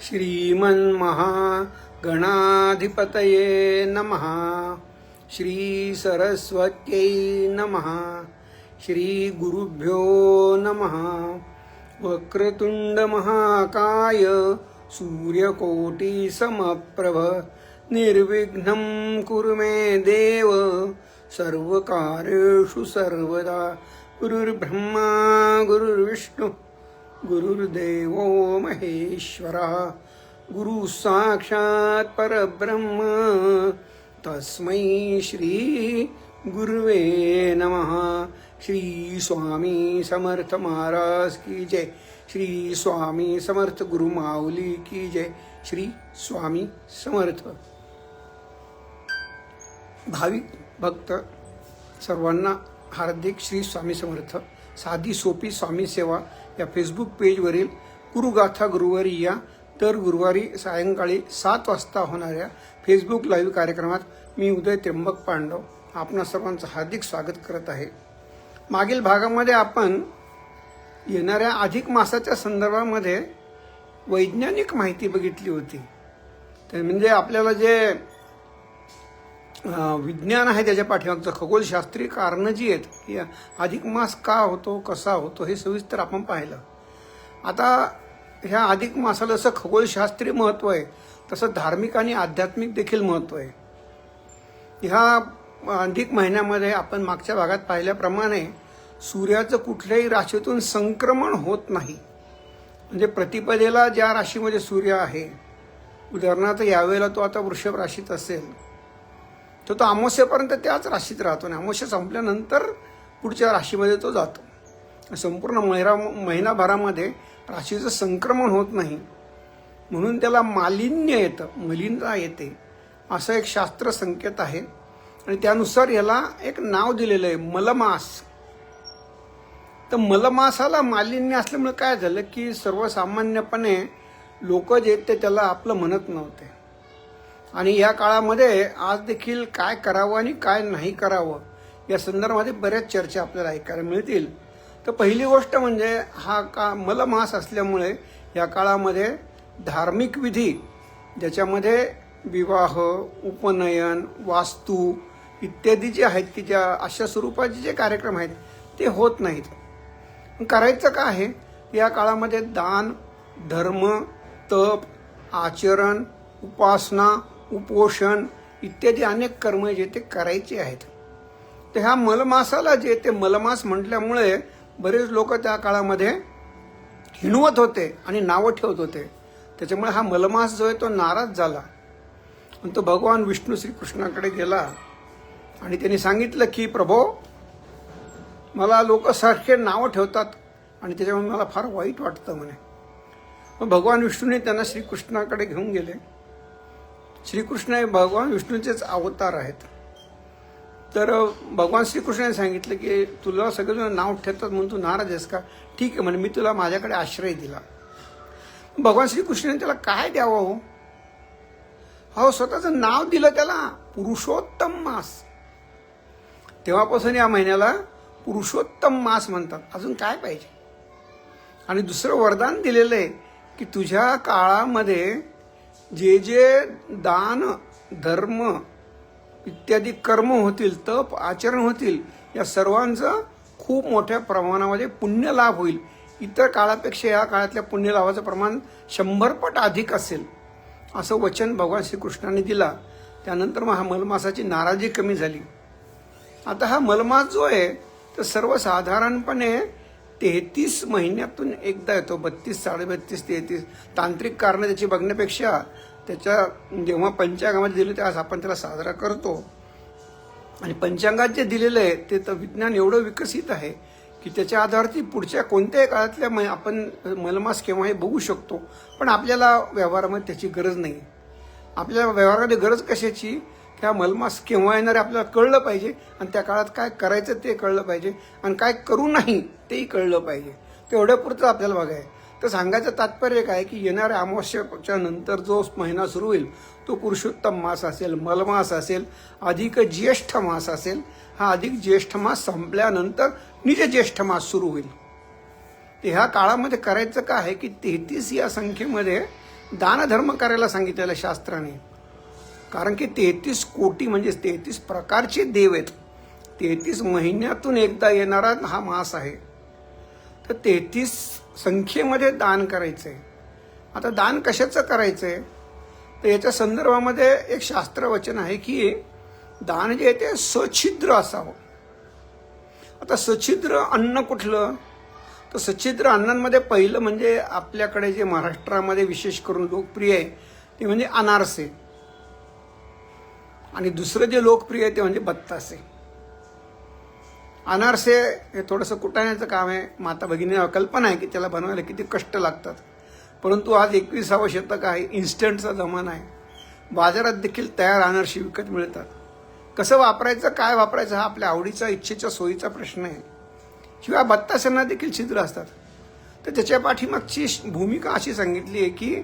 श्रीमन्महागणाधिपतये नमः। श्री सरस्वत्यै नमः। श्री गुरुभ्यो नमः। वक्रतुंड महाकाय सूर्यकोटि समप्रभ निर्विघ्नं कुरु मे देव सर्वकार्येषु सर्वदा। गुरुर्ब्रह्मा गुरुर्विष्णु गुरुर्देवो महेश्वरः। गुरु साक्षात् परब्रह्म तस्मै श्री गुरुवे नमः। श्री स्वामी समर्थ महाराज की जय। श्री स्वामी समर्थ गुरु माऊली की जय। श्री स्वामी समर्थ। भाविक भक्त सर्वांना हार्दिक श्री स्वामी समर्थ। साधी सोपी स्वामी सेवा या फेसबुक पेजवरील गुरुगाथा गुरुवारी या दर गुरुवारी सायंकाळी 7 वाजता होणाऱ्या फेसबुक लाईव्ह कार्यक्रमात मी उदय त्र्यंबक पांडव आपणा सर्वांचं हार्दिक स्वागत करत आहे। मागील भागामध्ये आपण येणाऱ्या अधिक मासाच्या संदर्भामध्ये वैज्ञानिक माहिती बघितली होती। ते म्हणजे आपल्याला जे विज्ञान आहे त्याच्या पाठीमागचं खगोलशास्त्रीय कारणं जी आहेत की अधिक मास का होतो, कसा होतो, हे सविस्तर आपण पाहिलं। आता ह्या अधिक मासाला जसं खगोलशास्त्रीय महत्त्व आहे तसं धार्मिक आणि आध्यात्मिक देखील महत्त्व आहे। ह्या अधिक महिन्यामध्ये आपण मागच्या भागात पाहिल्याप्रमाणे सूर्याचं कुठल्याही राशीतून संक्रमण होत नाही। म्हणजे प्रतिपदेला ज्या राशीमध्ये सूर्य आहे, उदाहरणार्थ यावेळेला तो आता वृषभ राशीत असेल तर तो अमावस्येपर्यंत त्याच राशीत राहतो आणि अमावस्या संपल्यानंतर पुढच्या राशीमध्ये तो जातो। संपूर्ण महिनाभरामध्ये राशीचं संक्रमण होत नाही, म्हणून त्याला मालिन्य येतं, मलिनता येते असं एक शास्त्र संकेत आहे। आणि त्यानुसार याला एक नाव दिलेलं आहे मलमास। तर मलमासाला मालिन्य असल्यामुळे काय झालं की सर्वसामान्यपणे लोक जे ते त्याला आपलं म्हणत नव्हते। आणि या काळामध्ये आज देखील काय करावं आणि काय नाही करावं या संदर्भामध्ये बऱ्याच चर्चा आपल्याला ऐकायला मिळतील। तर पहिली गोष्ट म्हणजे हा मलमास असल्यामुळे या काळामध्ये धार्मिक विधी ज्याच्यामध्ये विवाह, उपनयन, वास्तू इत्यादी जे आहेत की ज्या अशा स्वरूपाचे जे कार्यक्रम आहेत ते होत नाहीत। करायचं काय आहे, या काळामध्ये दान, धर्म, तप, आचरण, उपासना, उपोषण इत्यादी अनेक कर्म जे ते करायचे आहेत। तर ह्या मलमासाला जे ते मलमास म्हटल्यामुळे बरेच लोक त्या काळामध्ये हिणवत होते आणि नावं ठेवत होते। त्याच्यामुळे हा मलमास जो आहे तो नाराज झाला आणि तो भगवान विष्णू श्रीकृष्णाकडे गेला आणि त्यांनी सांगितलं की प्रभो, मला लोक सारखे नावं ठेवतात आणि त्याच्यामुळे मला फार वाईट वाटतं म्हणे। मग भगवान विष्णूने त्यांना श्रीकृष्णाकडे घेऊन गेले। श्रीकृष्ण हे भगवान विष्णूचेच अवतार आहेत। तर भगवान श्रीकृष्णाने सांगितलं की तुला सगळेजण नाव ठेवतात म्हणून तू नाराज आहेस का? ठीक आहे म्हणे, मी तुला माझ्याकडे आश्रय दिला। भगवान श्रीकृष्णाने त्याला काय द्यावं हो, स्वतःचं नाव दिलं त्याला, पुरुषोत्तम मास। तेव्हापासून या महिन्याला पुरुषोत्तम मास म्हणतात। अजून काय पाहिजे? आणि दुसरं वरदान दिलेलं आहे की तुझ्या काळामध्ये जे जे दान, धर्म इत्यादी कर्म होतील, तप, आचरण होतील, या सर्वांचं खूप मोठ्या प्रमाणामध्ये पुण्य लाभ होईल। इतर काळापेक्षा या काळातल्या पुण्य लाभाचं प्रमाण 100 पट अधिक असेल असं वचन भगवान श्रीकृष्णाने दिला। त्यानंतर मग हा मलमासाची नाराजी कमी झाली। आता हा मलमास जो आहे तर सर्वसाधारणपणे 33 महिन्यातून एकदा येतो। 32, 32.5, 33 तांत्रिक कारणं त्याची बघण्यापेक्षा त्याच्या जेव्हा पंचांगामध्ये दिलं त्यावेळेस आपण त्याला साजरा करतो। आणि पंचांगात जे दिलेलं आहे ते तर विज्ञान एवढं विकसित आहे की त्याच्या आधारावरती पुढच्या कोणत्याही काळातल्या आपण मलमास केव्हा हे बघू शकतो। पण आपल्याला व्यवहारामध्ये त्याची गरज नाही। आपल्याला व्यवहारामध्ये गरज कशाची? ह्या मलमास केव्हा येणार आपल्याला कळलं पाहिजे आणि त्या काळात काय करायचं ते कळलं पाहिजे आणि काय करू नाही तेही कळलं पाहिजे। तेवढ्यापुरतं आपल्याला बघाय। तर सांगायचं तात्पर्य काय की येणाऱ्या अमावस्येच्या नंतर जो महिना सुरू होईल तो पुरुषोत्तम मास असेल, मलमास असेल, अधिक ज्येष्ठ मास असेल। हा अधिक ज्येष्ठ मास संपल्यानंतर निज ज्येष्ठ मास सुरू होईल। ह्या काळामध्ये करायचं काय आहे की 33 या संख्येमध्ये दानधर्म करायला सांगितलेलं शास्त्राने. कारण की 33 कोटी म्हणजे 33 प्रकारचे देव आहेत. 33 महिन्यातून एकदा येणारा हा मास आहे. तर 33 संख्येमध्ये दान करायचंय. आता दान कशाचं करायचंय, तर याच्या संदर्भामध्ये एक शास्त्रवचन आहे की दान जे आहे ते सछिद्र असावं. आता सछिद्र अन्न कुठलं, तर सछिद्र अन्नांमध्ये पहिलं म्हणजे आपल्याकडे जे महाराष्ट्रामध्ये विशेष करून लोकप्रिय आहे ते म्हणजे अनारसे, आणि दुसरं जे लोकप्रिय आहे ते म्हणजे बत्तासे. अनारसे हे थोडंसं कुटाण्याचं काम आहे. माता भगिनीला कल्पना आहे की त्याला बनवायला किती कष्ट लागतात. परंतु आज 21सावं शतक आहे, इन्स्टंटचा जमाना आहे. बाजारात देखील तयार अनारसे विकत मिळतात. कसं वापरायचं, काय वापरायचं हा आपल्या आवडीचा, इच्छेच्या, सोयीचा प्रश्न आहे. शिवाय बत्ताशांना देखील छिद्र असतात. तर त्याच्या पाठीमागची भूमिका अशी सांगितली आहे की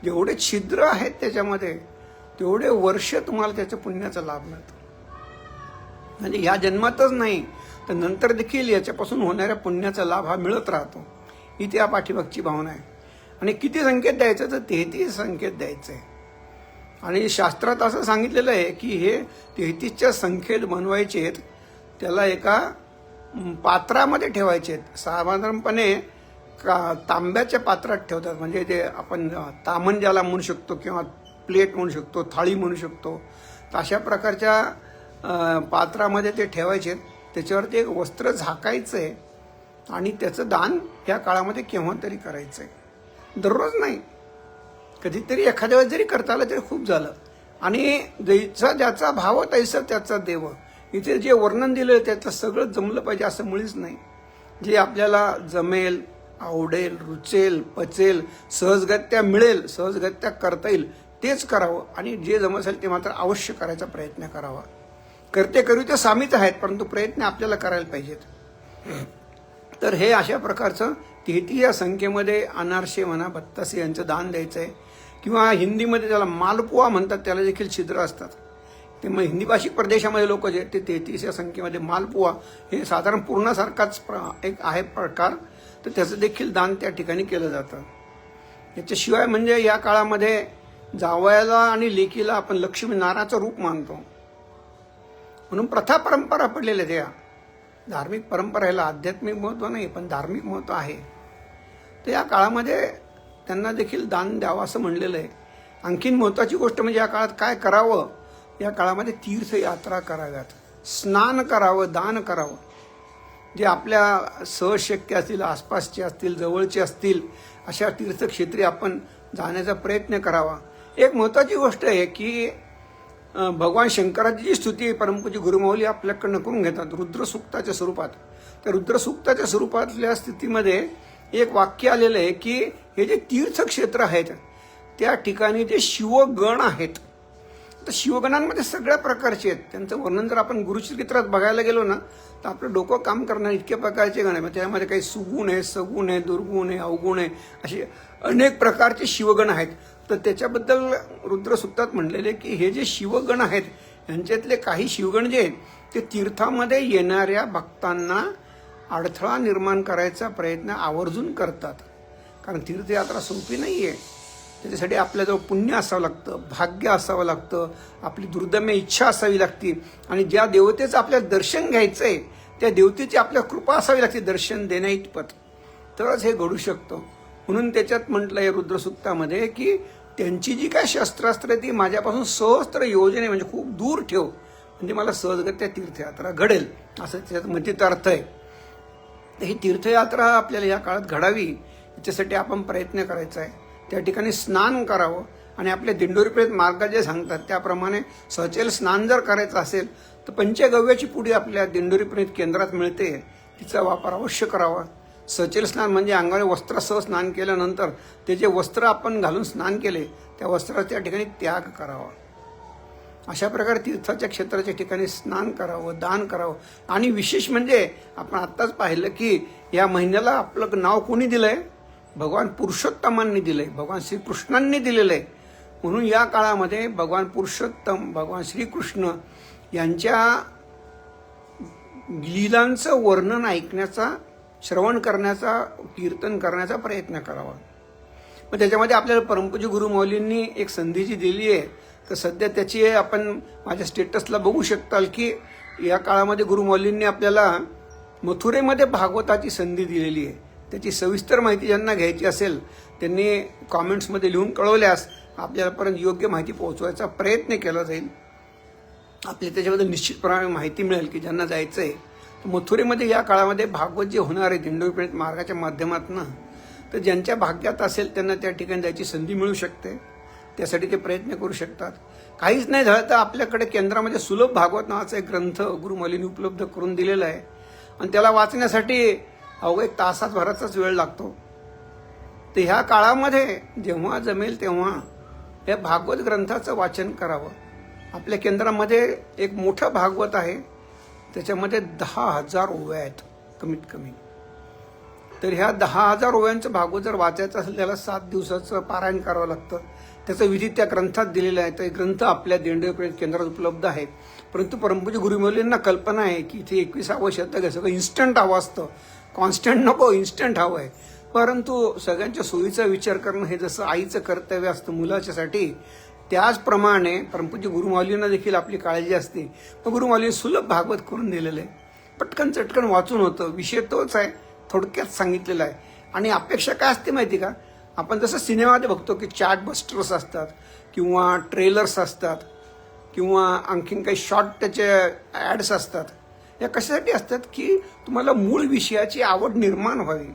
जेवढे छिद्र आहेत त्याच्यामध्ये तेवढे वर्ष तुम्हाला त्याच्या पुण्याचा लाभ मिळतो. म्हणजे ह्या जन्मातच नाही तर नंतर देखील याच्यापासून होणाऱ्या पुण्याचा लाभ हा मिळत राहतो. ही त्या पाठीमागची भावना आहे. आणि किती संकेत द्यायचं, तर 33 संकेत द्यायचे. आणि शास्त्रात असं सांगितलेलं आहे की हे 33च्या संख्येत बनवायचे आहेत. त्याला एका पात्रामध्ये ठेवायचे आहेत. साधारणपणे तांब्याच्या पात्रात ठेवतात. म्हणजे ते आपण तामण ज्याला म्हणू शकतो किंवा प्लेट म्हणू शकतो, थाळी म्हणू शकतो. तर अशा प्रकारच्या पात्रामध्ये ते ठेवायचे आहेत. त्याच्यावरती एक वस्त्र झाकायचं आहे आणि त्याचं दान या काळामध्ये केव्हा तरी करायचं आहे. दररोज नाही, कधीतरी एखाद्या वेळेस जरी करता आलं तरी खूप झालं. आणि जैसा ज्याचा भाव तैसा त्याचा देव. इथे जे वर्णन दिलं त्याचं सगळं जमलं पाहिजे असं मुळीच नाही. जे आपल्याला जमेल, आवडेल, रुचेल, पचेल, सहजगत्या मिळेल, सहजगत्या करता येईल तेच करावं. आणि जे जमत असेल ते मात्र अवश्य करायचा प्रयत्न करावा. करते करू ते सामीच आहेत, परंतु प्रयत्न आपल्याला करायला पाहिजेत. तर हे अशा प्रकारचं 33 या संख्येमध्ये अनारसे म्हणा, बत्तासे यांचं दान द्यायचं आहे. किंवा हिंदीमध्ये त्याला मालपुआ म्हणतात, त्याला देखील छिद्र असतात. ते मग हिंदी भाषिक प्रदेशामध्ये लोक जे ते 33 या संख्येमध्ये मालपुआ हे साधारण पूर्णासारखाच एक आहे प्रकार, तर त्याचं देखील दान त्या ठिकाणी केलं जातं. याच्याशिवाय म्हणजे या काळामध्ये जावयाला आणि लेकीला आपण लक्ष्मी नारायणाचं रूप मानतो. म्हणून प्रथा परंपरा पडलेल्या त्या धार्मिक परंपरा, ह्याला आध्यात्मिक महत्त्व नाही पण धार्मिक महत्त्व आहे. तर या काळामध्ये त्यांना देखील दान द्यावं असं म्हणलेलं आहे. आणखीन महत्त्वाची गोष्ट म्हणजे या काळात काय करावं, या काळामध्ये तीर्थयात्रा कराव्यात, स्नान करावं, दान करावं. जे आपल्या सहज शक्य असतील, आसपासचे असतील, जवळचे असतील अशा तीर्थक्षेत्री आपण जाण्याचा प्रयत्न करावा. एक महत्त्वाची गोष्ट आहे की भगवान शंकराची जी स्तुती परमपूज्य गुरुमाऊली आपल्याकडनं करून घेतात रुद्रसूक्ताच्या स्वरूपात. त्या रुद्रसूक्ताच्या स्वरूपातल्या स्थितीमध्ये एक वाक्य आलेलं आहे की हे जे तीर्थक्षेत्र आहेत त्या ठिकाणी जे शिवगण आहेत, तर शिवगणांमध्ये सगळ्या प्रकारचे आहेत. त्यांचं वर्णन जर आपण गुरुचरित्रात बघायला गेलो ना तर आपलं डोकं काम करणारे इतक्या प्रकारचे गण आहे. त्यामध्ये काही सुगुण आहे, सगुण आहे, दुर्गुण आहे, अवगुण आहे, असे अनेक प्रकारचे शिवगण आहेत. तर त्याच्याबद्दल रुद्रसूक्तात म्हणलेले की हे जे शिवगण आहेत यांच्यातले काही शिवगण जे आहेत ते तीर्थामध्ये येणाऱ्या भक्तांना अडथळा निर्माण करायचा प्रयत्न आवर्जून करतात. कारण तीर्थयात्रा सोपी नाही आहे. त्याच्यासाठी आपल्याजवळ पुण्य असावं लागतं, भाग्य असावं लागतं, आपली दुर्दम्य इच्छा असावी लागते. आणि ज्या देवतेचं आपल्याला दर्शन घ्यायचं आहे त्या देवतेची आपल्या कृपा असावी लागते दर्शन देण्याइतपत, तरच हे घडू शकतं. म्हणून त्याच्यात म्हटलं आहे रुद्रसूक्तामध्ये की त्यांची जी काय शस्त्रास्त्र ती माझ्यापासून सहस्त्र योजने म्हणजे खूप दूर ठेव, म्हणजे मला सहजगत्या तीर्थयात्रा घडेल असं त्याच्यात मथित अर्थ आहे. ही तीर्थयात्रा आपल्याला या काळात घडावी याच्यासाठी आपण प्रयत्न करायचा आहे. त्या ठिकाणी स्नान करावं आणि आपल्या दिंडोरीप्रेत मार्ग जे सांगतात त्याप्रमाणे सहचेल स्नान जर करायचं असेल तर पंचगव्याची पुडी आपल्या दिंडोरीप्रेत केंद्रात मिळते, तिचा वापर अवश्य करावा. सचेल स्नान म्हणजे अंगावर वस्त्रासह स्नान केल्यानंतर ते जे वस्त्र आपण घालून स्नान केले त्या वस्त्राचा त्या ठिकाणी त्याग करावा. अशा प्रकारे तीर्थाच्या क्षेत्राच्या ठिकाणी स्नान करावं, दान करावं. आणि विशेष म्हणजे आपण आत्ताच पाहिलं की या महिन्याला आपलं नाव कोणी दिलंय, भगवान पुरुषोत्तमांनी दिलंय, भगवान श्रीकृष्णांनी दिलेलं आहे. म्हणून या काळामध्ये भगवान पुरुषोत्तम, भगवान श्रीकृष्ण यांच्या लीलांचं वर्णन ऐकण्याचा, श्रवण करण्याचा, कीर्तन करण्याचा प्रयत्न करावा. मग त्याच्यामध्ये आपल्याला परमपूज्य गुरुमाऊलींनी एक संधी जी दिली आहे, तर सध्या त्याची आपण माझ्या स्टेटसला बघू शकताल की या काळामध्ये गुरुमाऊलींनी आपल्याला मथुरेमध्ये भागवताची संधी दिलेली आहे. त्याची सविस्तर माहिती ज्यांना घ्यायची असेल त्यांनी कॉमेंट्समध्ये लिहून कळवल्यास आपल्यापर्यंत योग्य माहिती पोहोचवायचा प्रयत्न केला जाईल. आपल्याला त्याच्याबद्दल निश्चितप्रमाणे माहिती मिळेल की ज्यांना जायचं आहे. मथुरेमध्ये या काळामध्ये भागवत जे होणार आहे दिंडोरी मार्गाच्या माध्यमातून, तर ज्यांच्या भाग्यात असेल त्यांना त्या ठिकाणी जायची संधी मिळू शकते. त्यासाठी ते प्रयत्न करू शकतात. काहीच नाही झालं तर आपल्याकडे केंद्रामध्ये सुलभ भागवत नावाचा एक ग्रंथ गुरुमाऊलींनी उपलब्ध करून दिलेला आहे आणि त्याला वाचण्यासाठी अवघ्या 1 तासाभराचाच वेळ लागतो. तर ह्या काळामध्ये जेव्हा जमेल तेव्हा या भागवत ग्रंथाचं वाचन करावं. आपल्या केंद्रामध्ये एक मोठं भागवत आहे, त्याच्यामध्ये 10,000 ओव्या आहेत कमीत कमी. तर ह्या 10,000 ओव्यांचं भागवत जर वाचायचं असेल त्याला 7 दिवसाचं पारायण करावं लागतं. त्याचं विधी त्या ग्रंथात दिलेला आहे. तर ग्रंथ आपल्या दिंडोरी केंद्रात उपलब्ध आहे. परंतु परमपूज्य गुरुमाऊलींना कल्पना आहे की इथे 21सावं शतक आहे, सगळं इन्स्टंट हवं असतं, कॉन्स्टंट नको, इन्स्टंट हवं आहे. परंतु सगळ्यांच्या सोयीचा विचार करणं हे जसं आईचं कर्तव्य असतं मुलाच्यासाठी, त्याचप्रमाणे परमपूज्य गुरुमाऊलींना देखील आपली काळजी असते. मग गुरुमाऊलींनी सुलभ भागवत करून दिलेलं आहे. पटकन चटकन वाचून होतं. विषय तोच आहे, थोडक्यात सांगितलेला आहे. आणि अपेक्षा काय असते माहिती का, आपण जसं सिनेमामध्ये बघतो की चार्ट बस्टर्स असतात किंवा ट्रेलर्स असतात किंवा आणखीन काही शॉर्ट त्याचे ॲड्स असतात. या कशासाठी असतात की तुम्हाला मूळ विषयाची आवड निर्माण व्हावी.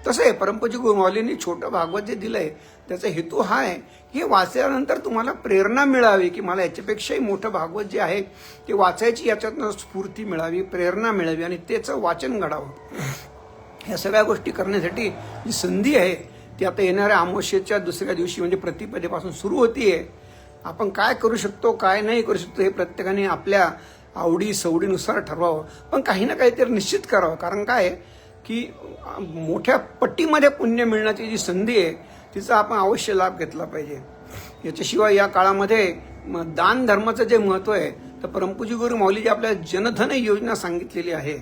तसं आहे परमपूज्य गुरुमाऊलींनी छोटं भागवत जे दिलंय त्याचा हेतू हा आहे की वाचल्यानंतर तुम्हाला प्रेरणा मिळावी की मला याच्यापेक्षाही मोठं भागवत जे आहे ते वाचायची, याच्यातनं स्फूर्ती मिळावी, प्रेरणा मिळावी आणि त्याचं वाचन घडावं. ह्या सगळ्या गोष्टी करण्यासाठी जी संधी आहे ती आता येणाऱ्या अमावस्येच्या दुसऱ्या दिवशी म्हणजे प्रतिपदेपासून सुरू होतीये. आपण काय करू शकतो, काय नाही करू शकतो हे प्रत्येकाने आपल्या आवडी सवडीनुसार ठरवावं, पण काही ना काहीतरी निश्चित करावं. कारण काय की मोठ्या पट्टीमध्ये पुण्य मिळण्याची जी संधी आहे तिचा आपण अवश्य लाभ घेतला पाहिजे. याच्याशिवाय या काळामध्ये दान धर्माचं जे महत्व आहे तर परमपूज्य गुरुमाऊली जी आपल्याला जनधन योजना सांगितलेली आहे,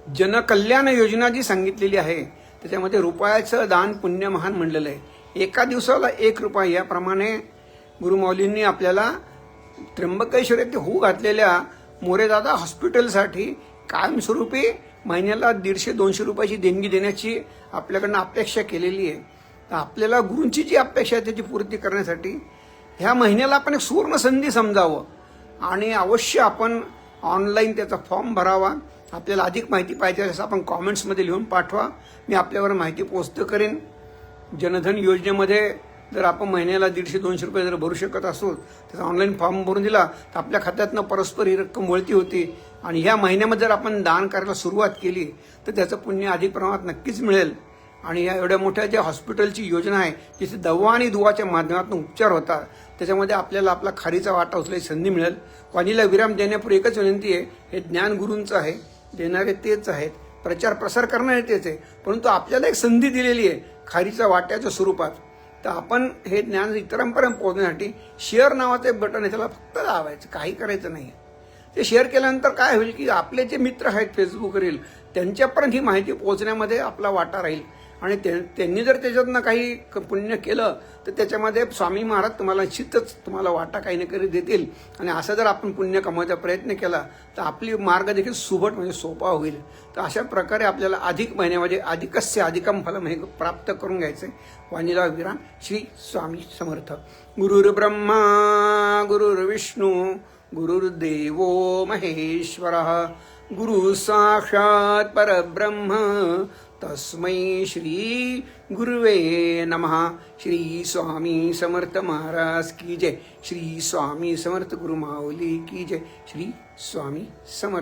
जनकल्याण योजना जी सांगितलेली आहे, त्याच्यामध्ये रुपयाचं दान पुण्य महान म्हणलेलं आहे. एका दिवसाला 1 रुपया याप्रमाणे गुरुमाऊलींनी आपल्याला त्र्यंबकेश्वर येथे होऊ घातलेल्या मोरेदादा हॉस्पिटलसाठी कायमस्वरूपी महिन्याला 150-200 रुपयाची देणगी देण्याची आपल्याकडनं अपेक्षा केलेली आहे. तर आपल्याला गुरूंची जी अपेक्षा आहे त्याची पूर्ती करण्यासाठी ह्या महिन्याला आपण एक सुवर्ण संधी समजावं आणि अवश्य आपण ऑनलाईन त्याचा फॉर्म भरावा. आपल्याला अधिक माहिती पाहिजे असं आपण कॉमेंट्समध्ये लिहून पाठवा, मी आपल्यावर माहिती पोस्ट करेन. जनधन योजनेमध्ये जर आपण महिन्याला 150-200 रुपये जर भरू शकत असू, त्याचा ऑनलाईन फॉर्म भरून दिला तर आपल्या खात्यातनं परस्पर ही रक्कम वळती होती आणि ह्या महिन्यामध्ये जर आपण दान करायला सुरुवात केली तर त्याचं पुण्य अधिक प्रमाणात नक्कीच मिळेल. आणि या एवढ्या मोठ्या ज्या हॉस्पिटलची योजना आहे जिथे दवा आणि दुवाच्या माध्यमातून उपचार होतात, त्याच्यामध्ये आपल्याला आपला खारीचा वाटा उचलायची संधी मिळेल. वाणीला विराम देण्यापूर्वी एकच विनंती आहे, हे ज्ञान गुरूंचं आहे, देणारे तेच आहेत, प्रचार प्रसार करणारे तेच आहे, परंतु आपल्याला एक संधी दिलेली आहे खारीच्या वाट्याच्या स्वरूपात. तर आपण हे ज्ञान इतरांपर्यंत पोहोचण्यासाठी शेअर नावाचं एक बटन आहे, त्याला फक्त दाबायचं, काही करायचं नाही. ते शेअर केल्यानंतर काय होईल की आपले जे मित्र आहेत फेसबुकवरील त्यांच्यापर्यंत ही माहिती पोहोचण्यामध्ये आपला वाटा राहील आणि त्यांनी जर त्याच्यातनं काही पुण्य केलं तर त्याच्यामध्ये स्वामी महाराज तुम्हाला निश्चितच तुम्हाला वाटा काही ना काही देतील. आणि असं जर आपण पुण्य कमवायचा प्रयत्न केला तर आपली मार्ग देखील सुबट म्हणजे सोपा होईल. तर अशा प्रकारे आपल्याला अधिक महिन्यामध्ये अधिकस्य अधिकम फलम हे प्राप्त करून घ्यायचे. वाणीला विराम. श्री स्वामी समर्थ. गुरुर्ब्रह्मा गुरुर्विष्णू गुरुर्देवो महेश्वरः गुरु साक्षात परब्रह्म तस्मै श्री गुरुवे नमः. श्री स्वामी समर्थ महाराज की जय. श्री स्वामी समर्थ गुरुमाऊली की जय. श्री स्वामी समर्थ.